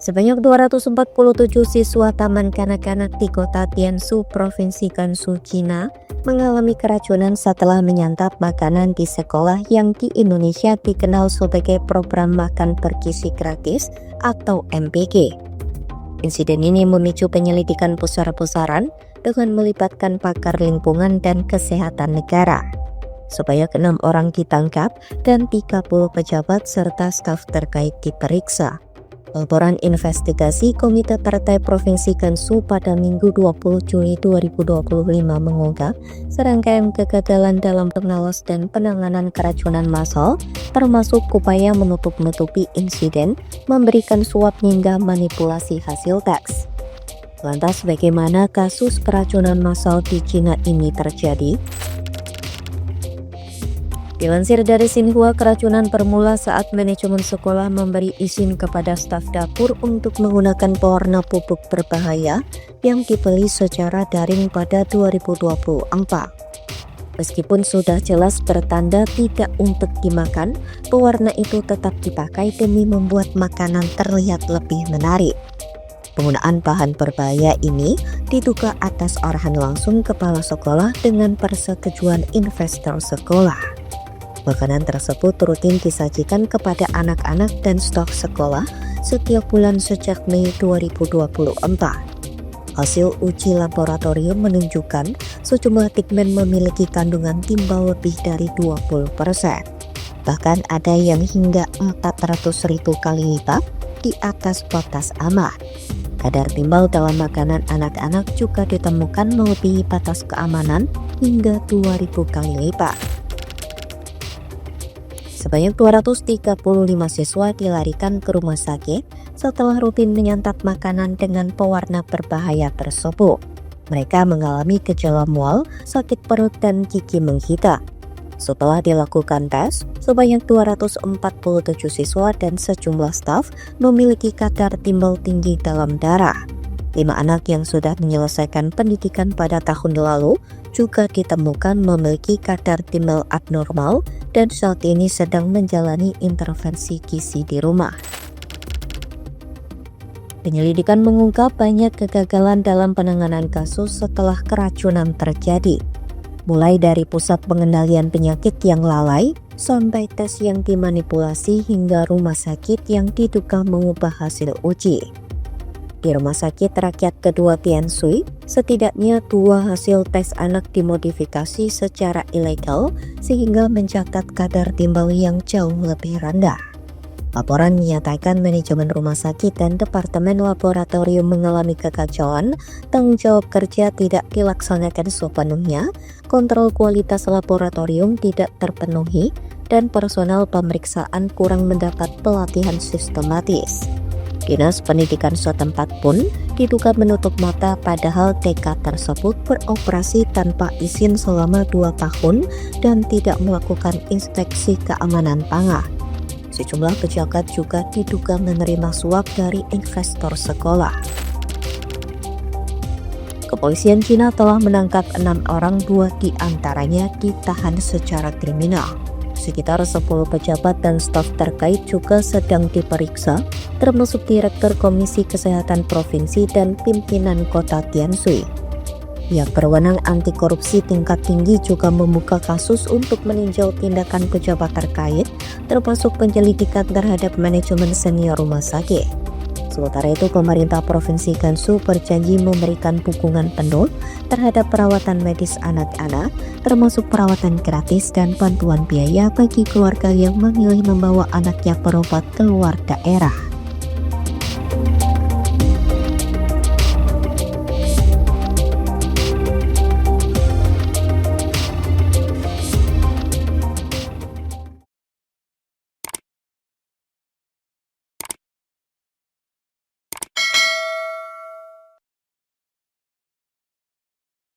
Sebanyak 247 siswa Taman Kanak-kanak di kota Tiansu, Provinsi Gansu, China mengalami keracunan setelah menyantap makanan di sekolah yang di Indonesia dikenal sebagai program makan bergizi gratis atau MBG. Insiden ini memicu penyelidikan besar-besaran dengan melibatkan pakar lingkungan dan kesehatan negara. Sebanyak 6 orang ditangkap dan 30 pejabat serta staf terkait diperiksa. Laporan investigasi Komite Partai Provinsi Gansu pada Minggu 20 Juli 2025 mengungkap serangkaian kegagalan dalam pengawas dan penanganan keracunan massal, termasuk upaya menutup-nutupi insiden, memberikan suap hingga manipulasi hasil tes. Lantas bagaimana kasus keracunan massal di Cina ini terjadi? Dilansir dari Xinhua, keracunan bermula saat manajemen sekolah memberi izin kepada staf dapur untuk menggunakan pewarna pupuk berbahaya yang dibeli secara daring pada 2024. Meskipun sudah jelas bertanda tidak untuk dimakan, pewarna itu tetap dipakai demi membuat makanan terlihat lebih menarik. Penggunaan bahan berbahaya ini diduga atas arahan langsung kepala sekolah dengan persetujuan investor sekolah. Makanan tersebut rutin disajikan kepada anak-anak dan staf sekolah setiap bulan sejak Mei 2024. Hasil uji laboratorium menunjukkan sejumlah pigmen memiliki kandungan timbal lebih dari 20%. Bahkan ada yang hingga 400.000 kali lipat di atas batas aman. Kadar timbal dalam makanan anak-anak juga ditemukan melebihi batas keamanan hingga 2.000 kali lipat. Sebanyak 235 siswa dilarikan ke rumah sakit setelah rutin menyantap makanan dengan pewarna berbahaya tersebut. Mereka mengalami gejala mual, sakit perut, dan gigi menghitam. Setelah dilakukan tes, sebanyak 247 siswa dan sejumlah staf memiliki kadar timbal tinggi dalam darah. 5 anak yang sudah menyelesaikan pendidikan pada tahun lalu juga ditemukan memiliki kadar timbal abnormal dan saat ini sedang menjalani intervensi gizi di rumah. Penyelidikan mengungkap banyak kegagalan dalam penanganan kasus setelah keracunan terjadi, mulai dari pusat pengendalian penyakit yang lalai sampai tes yang dimanipulasi hingga rumah sakit yang diduga mengubah hasil uji. Di Rumah Sakit Rakyat Kedua Tiansu, setidaknya 2 hasil tes anak dimodifikasi secara ilegal sehingga mencatat kadar timbal yang jauh lebih rendah. Laporan menyatakan manajemen rumah sakit dan departemen laboratorium mengalami kekacauan, tanggung jawab kerja tidak dilaksanakan sepenuhnya, kontrol kualitas laboratorium tidak terpenuhi, dan personal pemeriksaan kurang mendapat pelatihan sistematis. Dinas Pendidikan setempat pun diduga menutup mata padahal TK tersebut beroperasi tanpa izin selama 2 tahun dan tidak melakukan inspeksi keamanan pangan. Sejumlah pejabat juga diduga menerima suap dari investor sekolah. Kepolisian Cina telah menangkap 6 orang, 2 di antaranya ditahan secara kriminal. Sekitar 10 pejabat dan staf terkait juga sedang diperiksa, termasuk Direktur Komisi Kesehatan Provinsi dan pimpinan Kota Tiansu. Pihak berwenang anti korupsi tingkat tinggi juga membuka kasus untuk meninjau tindakan pejabat terkait, termasuk penyelidikan terhadap manajemen senior rumah sakit. Sementara itu, pemerintah Provinsi Gansu berjanji memberikan dukungan penuh terhadap perawatan medis anak-anak, termasuk perawatan gratis dan bantuan biaya bagi keluarga yang memilih membawa anaknya berobat keluar daerah.